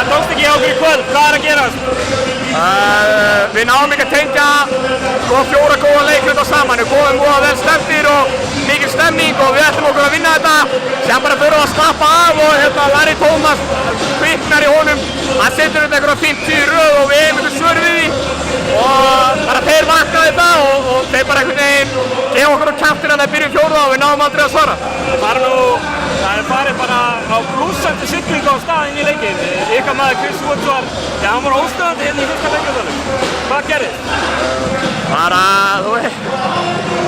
Það tókst ekki hjá okkur í kvöld, hvað að gerast? Við náum ekki að tengja fjóra góða leikluta saman. Við komum múið vel stemdir og mikil stemming og við ætlum okkur að vinna þetta. Sem bara þurfum að slappa af og Larry Thomas kviknar í honum. Hann setur þetta einhverja 50 í röð og við eigum einhver svör við því. Og bara þeir vakna þetta og þeir bara einhvern veginn gefa okkur á kjaftina þegar þeir byrjum fjórða og við náum aldrei að svara. Það er farið bara á blúsandi siglingu á staðinn í leikinn. Ykkar maður Chris Woods hann var óstöðandi hérna í fyrsta leiklutanum. Hvað gerðist?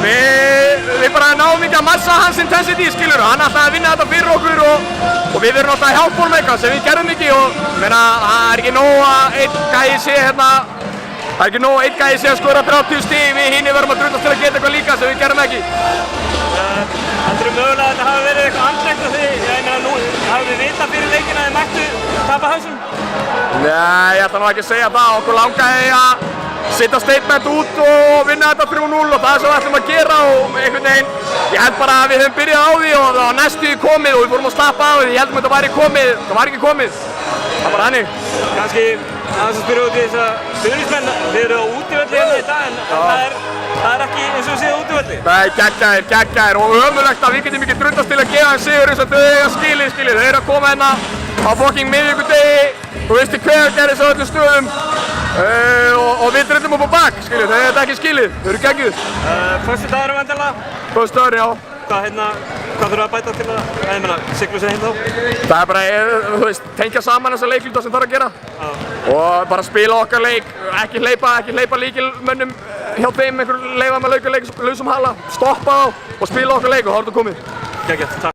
Við bara náum ekki að massa hans intensity, skilur. Hann ætlaði að vinna þetta fyrir okkur og við verðum alltaf að hjálpa honum eitthvað sem við gerðum ekki og það er ekki nóg að einn gæi sé að skora 30 stig, við hinni verðum að drutast til að geta eitthvað líka sem við gerðum ekki. Heldur mögulega að þetta hafi verið eitthvað andlegt af því? Ég meina nú, hafið þið vitað fyrir leikinn að þið mættu tapa þessum? Nei, ég ætla nú ekki að segja það. Okkur langaði að setja statement út og vinna þetta 3-0 og það er sem við ætlum að gera og einhvern veginn, ég held bara að við höfum byrjað á því og það var næstu komið og við fórum að slappa af því, ég heldum að þetta væri komið, það var ekki komið. Það var bara hannig. Kannski aðeins að spyrja út í þess að stuðningsmenn, þið eru á útivelli hérna í dag en það er ekki eins og séð útivelli. Nei, geggjaðir og ömurlegt að við getum ekki drundast til að gefa þeim sigur eins og þau eiga skilið. Þau eru að koma hérna á fucking miðvikudegi og veistu hver gerðis á öllum stöðum og við drundum upp á bak, skilju, þau hefði ekki skilið, þau eru geggjuð. Föstudagur væntanlega? Föstudagur, já. Hvað þurfa að bæta til að sigla sér heim þá? Það er bara, þú veist, tengja saman þessa leikluta sem þarf að gera og bara spila okkar leik, ekki hleypa líkilmönnum hjá þeim, leifa með lausum hala, stoppa þá og spila okkar leik og þá er þetta komið. Geggjað, takk.